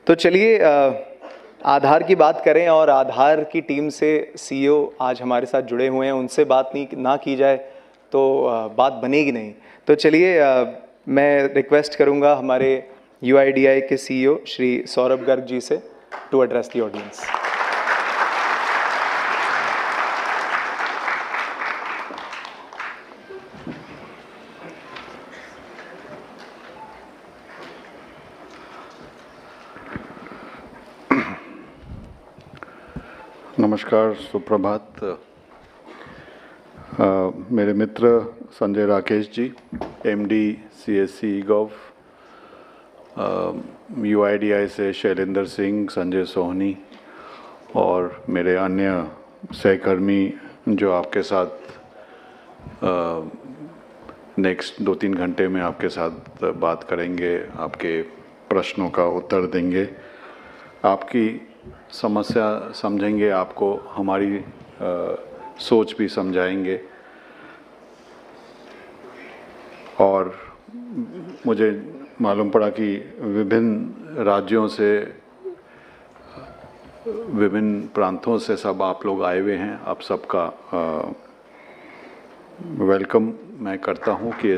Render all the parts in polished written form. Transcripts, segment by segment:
तो चलिए आधार की बात करें और आधार की टीम से सीईओ आज हमारे साथ जुड़े हुए हैं, उनसे बात नहीं ना की जाए तो बात बनेगी नहीं। तो चलिए मैं रिक्वेस्ट करूंगा हमारे यूआईडीआई के सीईओ श्री सौरभ गर्ग जी से टू एड्रेस द ऑडियंस। नमस्कार, सुप्रभात। मेरे मित्र संजय राकेश जी, एमडी सीएससी गव, यूआईडीआई से शैलेंद्र सिंह, संजय सोहनी और मेरे अन्य सहकर्मी जो आपके साथ नेक्स्ट 2-3 घंटे में आपके साथ बात करेंगे, आपके प्रश्नों का उत्तर देंगे, आपकी समस्या समझेंगे, आपको हमारी सोच भी समझाएंगे। और मुझे मालूम पड़ा कि विभिन्न राज्यों से, विभिन्न प्रांतों से सब आप लोग आए हुए हैं। आप सबका वेलकम मैं करता हूं कि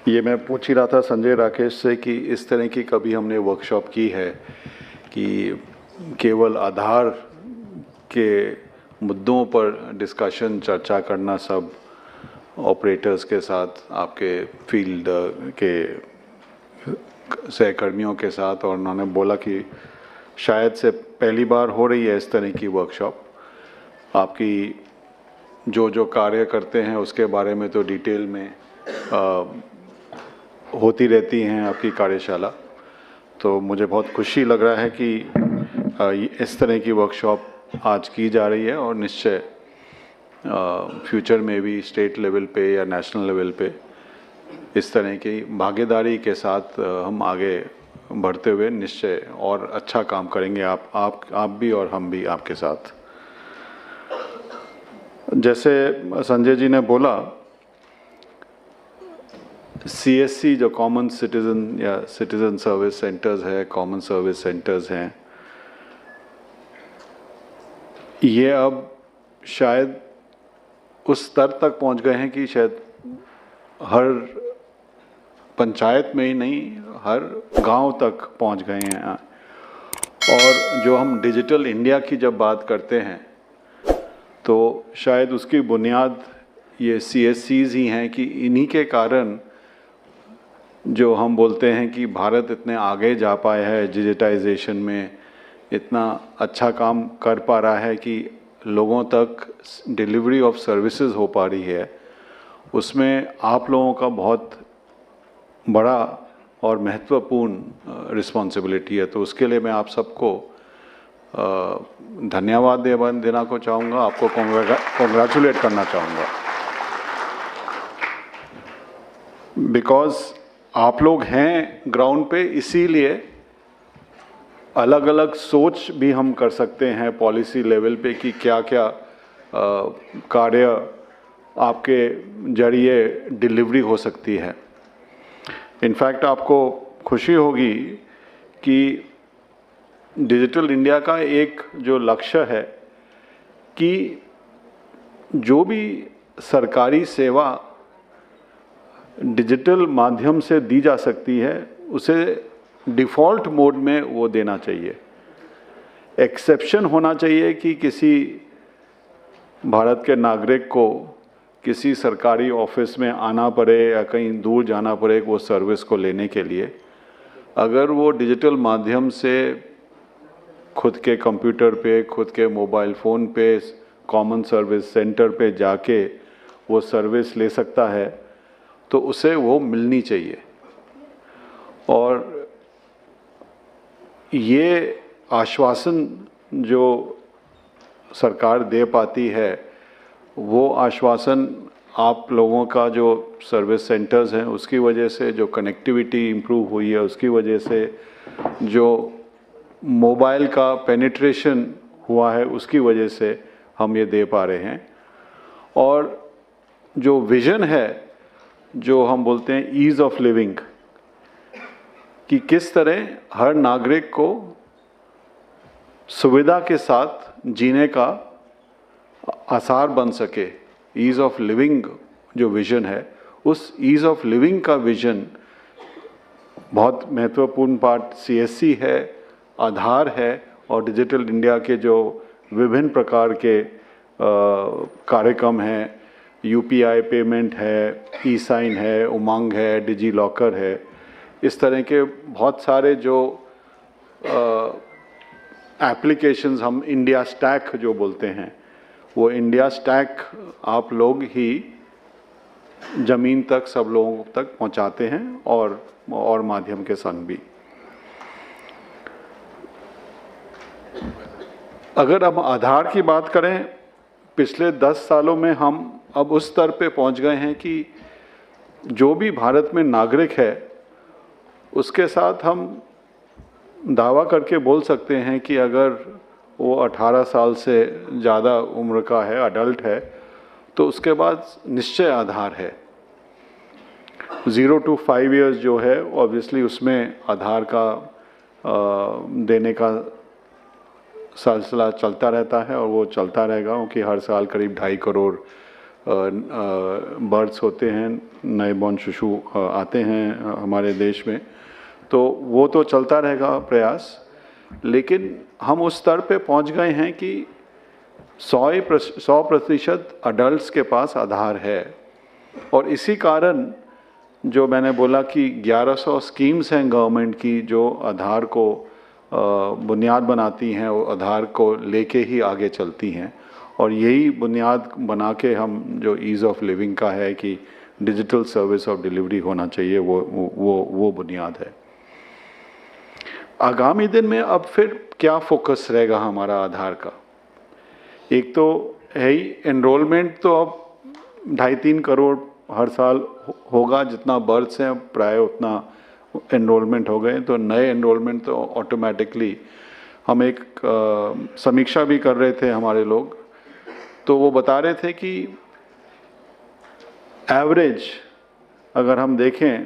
ये मैं पूछ ही रहा था संजय राकेश से कि इस तरह की कभी हमने वर्कशॉप की है कि केवल आधार के मुद्दों पर डिस्कशन, चर्चा करना सब ऑपरेटर्स के साथ, आपके फील्ड के सहकर्मियों के साथ, और उन्होंने बोला कि शायद से पहली बार हो रही है इस तरह की वर्कशॉप। आपकी जो कार्य करते हैं उसके बारे में तो डिटेल में होती रहती हैं आपकी कार्यशाला। तो मुझे बहुत खुशी लग रहा है कि इस तरह की वर्कशॉप आज की जा रही है और निश्चय फ्यूचर में भी स्टेट लेवल पे या नेशनल लेवल पे इस तरह की भागीदारी के साथ हम आगे बढ़ते हुए निश्चय और अच्छा काम करेंगे, आप भी और हम भी आपके साथ। जैसे संजय जी ने बोला, सीएससी जो कॉमन सिटीजन या सिटीजन सर्विस सेंटर्स है, कॉमन सर्विस सेंटर्स हैं, ये अब शायद उस स्तर तक पहुंच गए हैं कि शायद हर पंचायत में ही नहीं, हर गांव तक पहुंच गए हैं। और जो हम डिजिटल इंडिया की जब बात करते हैं तो शायद उसकी बुनियाद ये सीएससीज ही हैं कि इन्हीं के कारण जो हम बोलते हैं कि भारत इतने आगे जा पाया है डिजिटाइजेशन में, इतना अच्छा काम कर पा रहा है कि लोगों तक डिलीवरी ऑफ सर्विसेज हो पा रही है। उसमें आप लोगों का बहुत बड़ा और महत्वपूर्ण रिस्पॉन्सिबिलिटी है। तो उसके लिए मैं आप सबको धन्यवाद देना को चाहूँगा, आपको कॉन्ग्रेचुलेट करना चाहूँगा, बिकॉज आप लोग हैं ग्राउंड पे, इसीलिए अलग अलग सोच भी हम कर सकते हैं पॉलिसी लेवल पे कि क्या क्या कार्य आपके जरिए डिलीवरी हो सकती है। इनफैक्ट आपको खुशी होगी कि डिजिटल इंडिया का एक जो लक्ष्य है कि जो भी सरकारी सेवा डिजिटल माध्यम से दी जा सकती है उसे डिफ़ॉल्ट मोड में वो देना चाहिए। एक्सेप्शन होना चाहिए कि किसी भारत के नागरिक को किसी सरकारी ऑफिस में आना पड़े या कहीं दूर जाना पड़े वो सर्विस को लेने के लिए, अगर वो डिजिटल माध्यम से खुद के कंप्यूटर पे, खुद के मोबाइल फ़ोन पे, कॉमन सर्विस सेंटर पे जाके वो सर्विस ले सकता है तो उसे वो मिलनी चाहिए। और ये आश्वासन जो सरकार दे पाती है, वो आश्वासन आप लोगों का जो सर्विस सेंटर्स हैं उसकी वजह से, जो कनेक्टिविटी इम्प्रूव हुई है उसकी वजह से, जो मोबाइल का पेनिट्रेशन हुआ है उसकी वजह से हम ये दे पा रहे हैं। और जो विज़न है जो हम बोलते हैं ईज़ ऑफ लिविंग, कि किस तरह हर नागरिक को सुविधा के साथ जीने का आसार बन सके। ईज़ ऑफ लिविंग जो विज़न है, उस ईज़ ऑफ लिविंग का विज़न बहुत महत्वपूर्ण पार्ट सीएससी है, आधार है, और डिजिटल इंडिया के जो विभिन्न प्रकार के कार्यक्रम हैं, यूपीआई पेमेंट है, ई साइन है, उमंग है, डिजी लॉकर है, इस तरह के बहुत सारे जो एप्लीकेशंस हम इंडिया स्टैक जो बोलते हैं, वो इंडिया स्टैक आप लोग ही ज़मीन तक सब लोगों तक पहुंचाते हैं और माध्यम के संग भी। अगर हम आधार की बात करें, पिछले 10 सालों में हम अब उस स्तर पे पहुंच गए हैं कि जो भी भारत में नागरिक है उसके साथ हम दावा करके बोल सकते हैं कि अगर वो 18 साल से ज़्यादा उम्र का है, अडल्ट है, तो उसके बाद निश्चय आधार है। 0 to 5 years जो है ऑब्वियसली उसमें आधार का देने का सिलसिला चलता रहता है और वो चलता रहेगा, क्योंकि हर साल करीब 2.5 करोड़ बर्थ्स होते हैं, नए बॉर्न शिशु आते हैं हमारे देश में, तो वो तो चलता रहेगा प्रयास। लेकिन हम उस स्तर पे पहुंच गए हैं कि 100% अडल्ट्स के पास आधार है, और इसी कारण जो मैंने बोला कि 1100 स्कीम्स हैं गवर्नमेंट की जो आधार को बुनियाद बनाती हैं, वो आधार को लेके ही आगे चलती हैं, और यही बुनियाद बना के हम जो ईज़ ऑफ लिविंग का है कि डिजिटल सर्विस ऑफ डिलीवरी होना चाहिए, वो बुनियाद है। आगामी दिन में अब फिर क्या फोकस रहेगा हमारा आधार का? एक तो है ही एनरोलमेंट, तो अब 2.5-3 करोड़ हर साल होगा, जितना बर्थ्स हैं प्राय उतना एनरोलमेंट हो गए, तो नए एनरोलमेंट तो ऑटोमेटिकली हम एक समीक्षा भी कर रहे थे हमारे लोग, तो वो बता रहे थे कि एवरेज अगर हम देखें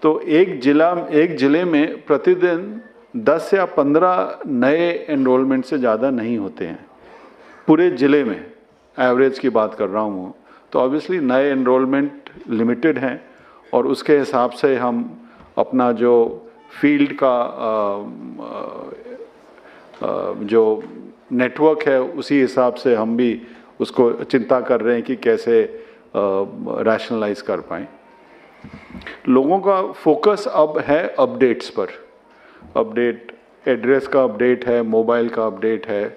तो एक ज़िले में प्रतिदिन 10 या 15 नए एनरोलमेंट से ज़्यादा नहीं होते हैं पूरे ज़िले में, एवरेज की बात कर रहा हूँ। तो ऑब्वियसली नए एनरोलमेंट लिमिटेड हैं, और उसके हिसाब से हम अपना जो फील्ड का जो नेटवर्क है उसी हिसाब से हम भी उसको चिंता कर रहे हैं कि कैसे रैशनलाइज कर पाएँ। लोगों का फोकस अब है अपडेट्स पर, अपडेट एड्रेस का अपडेट है, मोबाइल का अपडेट है,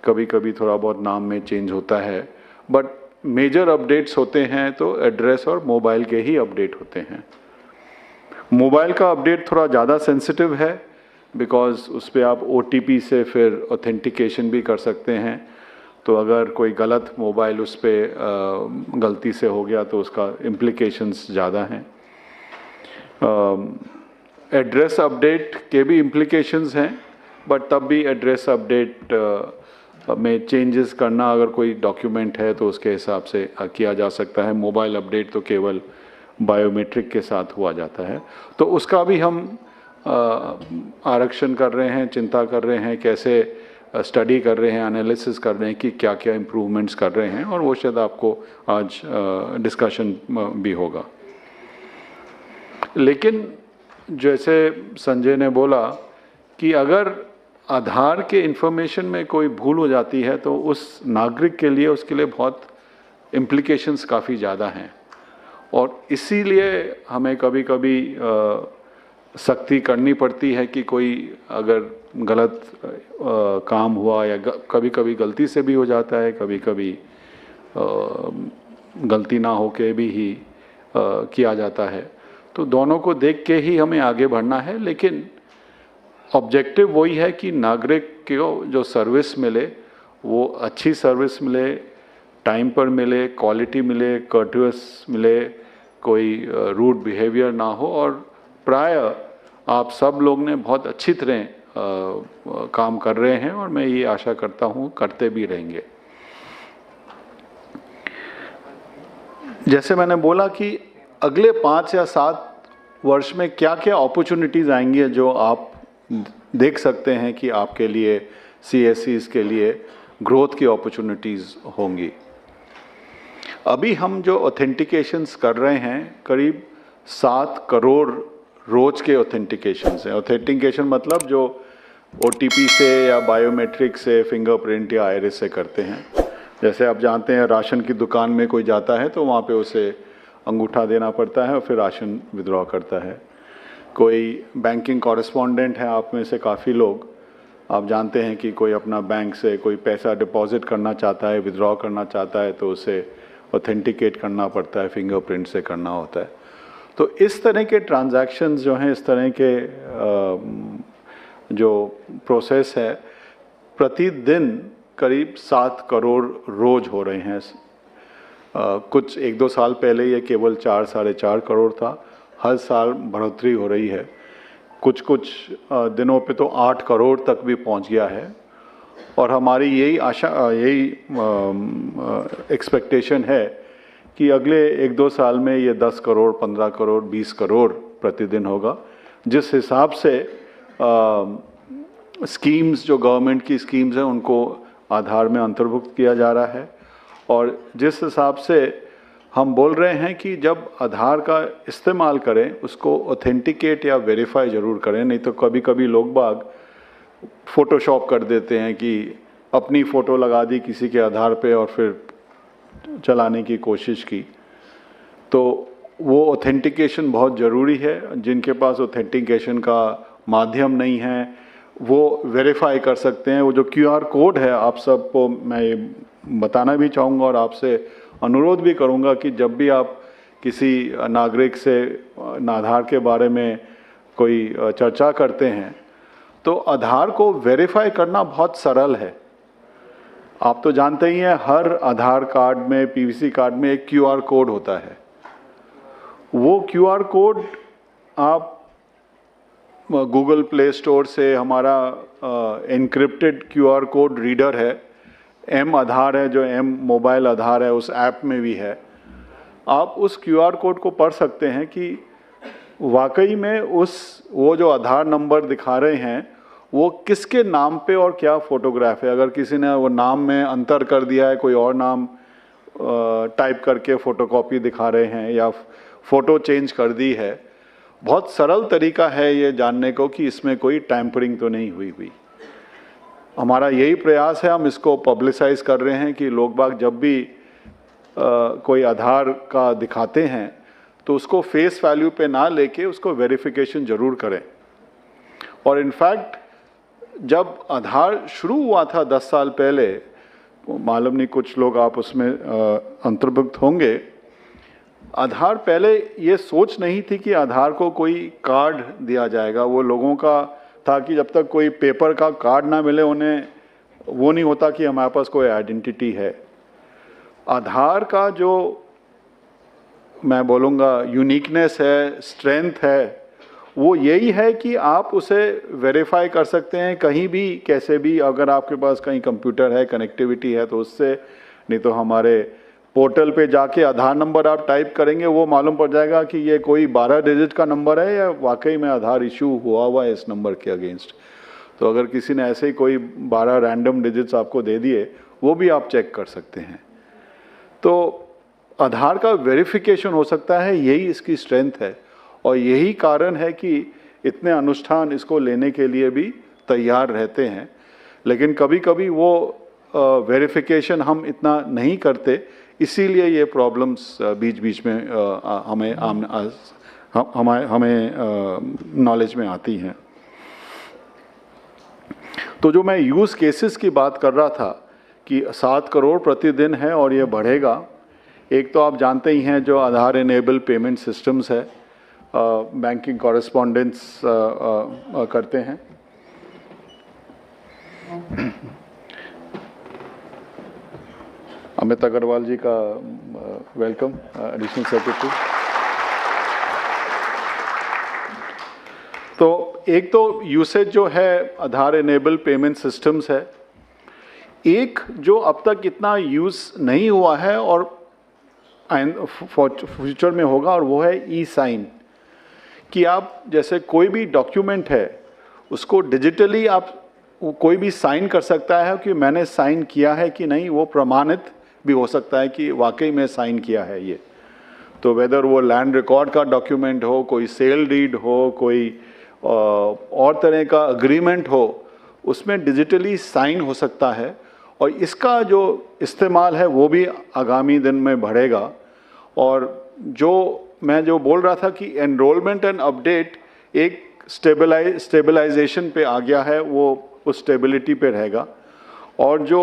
कभी कभी थोड़ा बहुत नाम में चेंज होता है, बट मेजर अपडेट्स होते हैं तो एड्रेस और मोबाइल के ही अपडेट होते हैं। मोबाइल का अपडेट थोड़ा ज़्यादा सेंसिटिव है, बिकॉज उस पर आप OTP से फिर ऑथेंटिकेशन भी कर सकते हैं, तो अगर कोई गलत मोबाइल उस पर गलती से हो गया तो उसका इम्प्लिकेशंस ज़्यादा हैं। एड्रेस अपडेट के भी इम्प्लिकेशंस हैं, बट तब भी एड्रेस अपडेट में चेंजेस करना अगर कोई डॉक्यूमेंट है तो उसके हिसाब से किया जा सकता है। मोबाइल अपडेट तो केवल बायोमेट्रिक के साथ हुआ जाता है, तो उसका भी हम आरक्षण कर रहे हैं, चिंता कर रहे हैं, कैसे स्टडी कर रहे हैं, एनालिसिस कर रहे हैं कि क्या क्या इम्प्रूवमेंट्स कर रहे हैं, और वो शायद आपको आज डिस्कशन भी होगा। लेकिन जैसे संजय ने बोला कि अगर आधार के इंफॉर्मेशन में कोई भूल हो जाती है तो उस नागरिक के लिए उसके लिए बहुत इम्प्लिकेशंस काफ़ी ज़्यादा हैं, और इसीलिए हमें कभी कभी सख्ती करनी पड़ती है कि कोई अगर गलत काम हुआ या कभी कभी गलती से भी हो जाता है, कभी कभी गलती ना होके भी ही किया जाता है, तो दोनों को देख के ही हमें आगे बढ़ना है। लेकिन ऑब्जेक्टिव वही है कि नागरिक को जो सर्विस मिले वो अच्छी सर्विस मिले, टाइम पर मिले, क्वालिटी मिले, कर्टियस मिले, कोई रूड बिहेवियर ना हो, और प्राय आप सब लोग ने बहुत अच्छी तरह काम कर रहे हैं, और मैं ये आशा करता हूँ करते भी रहेंगे। जैसे मैंने बोला कि अगले 5 या 7 वर्ष में क्या क्या अपॉर्चुनिटीज़ आएंगी जो आप देख सकते हैं कि आपके लिए CSCs के लिए ग्रोथ की अपॉर्चुनिटीज़ होंगी? अभी हम जो ऑथेंटिकेशंस कर रहे हैं करीब 7 करोड़ रोज के ऑथेंटिकेशंस हैं। ऑथेंटिकेशन मतलब जो OTP से या बायोमेट्रिक से, फिंगरप्रिंट या आइरिस से करते हैं। जैसे आप जानते हैं राशन की दुकान में कोई जाता है तो वहाँ पे उसे अंगूठा देना पड़ता है और फिर राशन विड्रॉ करता है। कोई बैंकिंग कॉरेस्पॉन्डेंट है आप में से काफ़ी लोग, आप जानते हैं कि कोई अपना बैंक से कोई पैसा डिपॉजिट करना चाहता है, विड्रॉ करना चाहता है तो उसे ऑथेंटिकेट करना पड़ता है, फिंगरप्रिंट से करना होता है। तो इस तरह के ट्रांजैक्शंस जो हैं, इस तरह के जो प्रोसेस है, प्रतिदिन करीब 7 करोड़ रोज हो रहे हैं। कुछ 1-2 साल पहले ये केवल 4-4.5 करोड़ था। हर साल बढ़ोतरी हो रही है। कुछ दिनों पे तो 8 करोड़ तक भी पहुंच गया है। और हमारी यही आशा, यही एक्सपेक्टेशन है कि अगले 1-2 साल में ये 10 करोड़, 15 करोड़, 20 करोड़ प्रतिदिन होगा। जिस हिसाब से स्कीम्स, जो गवर्नमेंट की स्कीम्स हैं, उनको आधार में अंतर्भुक्त किया जा रहा है। और जिस हिसाब से हम बोल रहे हैं कि जब आधार का इस्तेमाल करें उसको ऑथेंटिकेट या वेरीफाई ज़रूर करें, नहीं तो कभी कभी लोग बाग फ़ोटोशॉप कर देते हैं कि अपनी फ़ोटो लगा दी किसी के आधार पे और फिर चलाने की कोशिश की। तो वो ऑथेंटिकेशन बहुत ज़रूरी है। जिनके पास ऑथेंटिकेशन का माध्यम नहीं है वो वेरीफाई कर सकते हैं। वो जो QR कोड है, आप सबको मैं ये बताना भी चाहूँगा और आपसे अनुरोध भी करूँगा कि जब भी आप किसी नागरिक से आधार के बारे में कोई चर्चा करते हैं तो आधार को वेरीफाई करना बहुत सरल है। आप तो जानते ही हैं हर आधार कार्ड में, PVC कार्ड में एक QR कोड होता है। वो QR कोड आप गूगल प्ले स्टोर से, हमारा एनक्रिप्टेड QR कोड रीडर है, M आधार है, जो M मोबाइल आधार है, उस ऐप में भी है। आप उस QR कोड को पढ़ सकते हैं कि वाकई में वो जो आधार नंबर दिखा रहे हैं वो किसके नाम पे और क्या फ़ोटोग्राफ है। अगर किसी ने वो नाम में अंतर कर दिया है, कोई और नाम टाइप करके फ़ोटोकॉपी दिखा रहे हैं या फ़ोटो चेंज कर दी है, बहुत सरल तरीका है ये जानने को कि इसमें कोई टैम्परिंग तो नहीं हुई। हमारा यही प्रयास है, हम इसको पब्लिसाइज कर रहे हैं कि लोग बाग जब भी कोई आधार का दिखाते हैं तो उसको फेस वैल्यू पे ना लेके उसको वेरिफिकेशन ज़रूर करें। और इनफैक्ट जब आधार शुरू हुआ था 10 साल पहले, मालूम नहीं कुछ लोग आप उसमें अंतर्भुक्त होंगे, आधार पहले ये सोच नहीं थी कि आधार को कोई कार्ड दिया जाएगा। वो लोगों का था कि जब तक कोई पेपर का कार्ड ना मिले उन्हें वो नहीं होता कि हमारे पास कोई आइडेंटिटी है। आधार का जो मैं बोलूँगा यूनिकनेस है, स्ट्रेंथ है, वो यही है कि आप उसे वेरीफाई कर सकते हैं कहीं भी, कैसे भी। अगर आपके पास कहीं कंप्यूटर है, कनेक्टिविटी है तो उससे, नहीं तो हमारे पोर्टल पे जाके आधार नंबर आप टाइप करेंगे, वो मालूम पड़ जाएगा कि ये कोई 12 डिजिट का नंबर है या वाकई में आधार इशू हुआ है इस नंबर के अगेंस्ट। तो अगर किसी ने ऐसे ही कोई 12 रैंडम डिजिट्स आपको दे दिए, वो भी आप चेक कर सकते हैं। तो आधार का वेरिफिकेशन हो सकता है, यही इसकी स्ट्रेंथ है और यही कारण है कि इतने अनुष्ठान इसको लेने के लिए भी तैयार रहते हैं। लेकिन कभी कभी वो वेरिफिकेशन हम इतना नहीं करते, इसीलिए ये प्रॉब्लम्स बीच बीच में हमें नॉलेज में आती हैं। तो जो मैं यूज़ केसेस की बात कर रहा था कि 7 करोड़ प्रतिदिन है और ये बढ़ेगा। एक तो आप जानते ही हैं जो आधार इनेबल पेमेंट सिस्टम्स है, बैंकिंग कॉरेस्पॉन्डेंस करते हैं। अमित अग्रवाल जी का वेलकम, एडिशनल सेक्रेटरी। तो एक तो यूसेज जो है आधार इनेबल पेमेंट सिस्टम्स है, एक जो अब तक इतना यूज़ नहीं हुआ है और फ्यूचर में होगा, और वो है ई साइन। कि आप जैसे कोई भी डॉक्यूमेंट है उसको डिजिटली आप कोई भी साइन कर सकता है कि मैंने साइन किया है कि नहीं, वो प्रमाणित भी हो सकता है कि वाकई में साइन किया है ये। तो वेदर वो लैंड रिकॉर्ड का डॉक्यूमेंट हो, कोई सेल डीड हो, कोई और तरह का अग्रीमेंट हो, उसमें डिजिटली साइन हो सकता है। और इसका जो इस्तेमाल है वो भी आगामी दिन में बढ़ेगा। और जो मैं जो बोल रहा था कि एनरोलमेंट एंड अपडेट एक स्टेबलाइजेशन पे आ गया है, वो उस स्टेबिलिटी पे रहेगा। और जो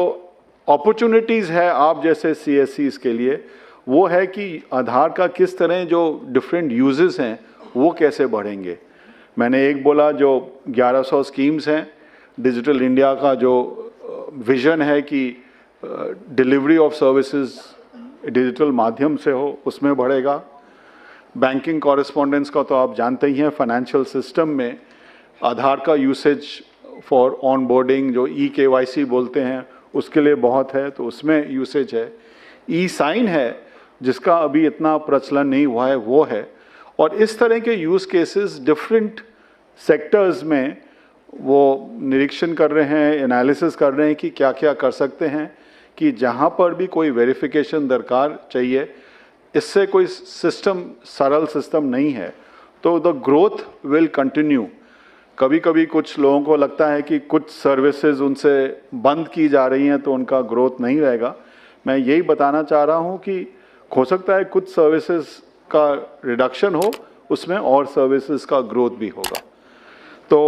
अपॉर्चुनिटीज़ है आप जैसे CSCs के लिए, वो है कि आधार का किस तरह जो डिफरेंट यूजेस हैं वो कैसे बढ़ेंगे। मैंने एक बोला जो 1100 स्कीम्स हैं, डिजिटल इंडिया का जो विज़न है कि डिलीवरी ऑफ सर्विसेज डिजिटल माध्यम से हो, उसमें बढ़ेगा। बैंकिंग कॉरेस्पॉन्डेंस का तो आप जानते ही हैं, फाइनेंशियल सिस्टम में आधार का यूसेज फॉर ऑन बोर्डिंग जो eKYC बोलते हैं उसके लिए बहुत है, तो उसमें यूसेज है। ई साइन है जिसका अभी इतना प्रचलन नहीं हुआ है, वो है। और इस तरह के यूज़ केसेस डिफरेंट सेक्टर्स में वो निरीक्षण कर रहे हैं, एनालिसिस कर रहे हैं कि क्या क्या कर सकते हैं कि जहाँ पर भी कोई वेरिफिकेशन दरकार चाहिए, इससे कोई सिस्टम सरल सिस्टम नहीं है, तो द ग्रोथ विल कंटिन्यू। कभी कभी कुछ लोगों को लगता है कि कुछ सर्विसेज उनसे बंद की जा रही हैं तो उनका ग्रोथ नहीं रहेगा। मैं यही बताना चाह रहा हूँ कि हो सकता है कुछ सर्विसेज का रिडक्शन हो, उसमें और सर्विसेज का ग्रोथ भी होगा। तो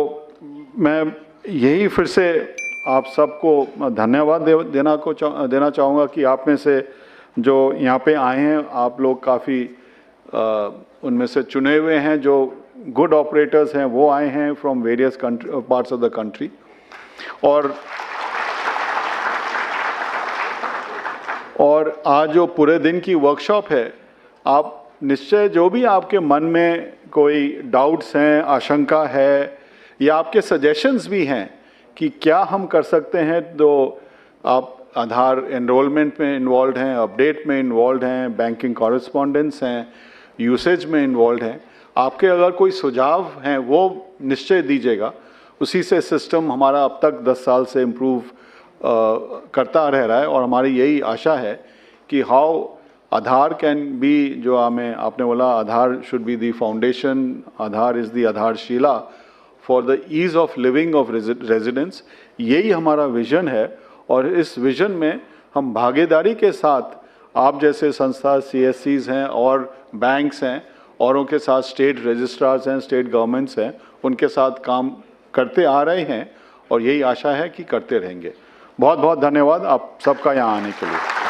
मैं यही फिर से आप सबको धन्यवाद देना चाहूँगा कि आप में से जो यहाँ पे आए हैं, आप लोग काफ़ी उनमें से चुने हुए हैं जो गुड ऑपरेटर्स हैं, वो आए हैं from various parts of the country. और आज जो पूरे दिन की वर्कशॉप है, आप निश्चय जो भी आपके मन में कोई डाउट्स हैं, आशंका है, या आपके सजेशंस भी हैं कि क्या हम कर सकते हैं, तो आप आधार एनरोलमेंट में इन्वॉल्व हैं, अपडेट में इन्वॉल्व हैं, बैंकिंग कॉरेस्पॉन्डेंस हैं, यूसेज में इन्वॉल्व हैं, आपके अगर कोई सुझाव हैं वो निश्चय दीजिएगा। उसी से सिस्टम हमारा अब तक 10 साल से इम्प्रूव करता रह रहा है। और हमारी यही आशा है कि हाउ आधार कैन बी, जो आपने बोला Aadhaar should be the foundation, Aadhaar is the आधारशिला for the ease of living of residents, यही हमारा विज़न है। और इस विज़न में हम भागीदारी के साथ आप जैसे संस्था CSCs हैं और बैंक्स हैं, औरों के साथ स्टेट रजिस्ट्रार्स हैं, स्टेट गवर्नमेंट्स हैं, उनके साथ काम करते आ रहे हैं और यही आशा है कि करते रहेंगे। बहुत बहुत धन्यवाद आप सबका यहाँ आने के लिए।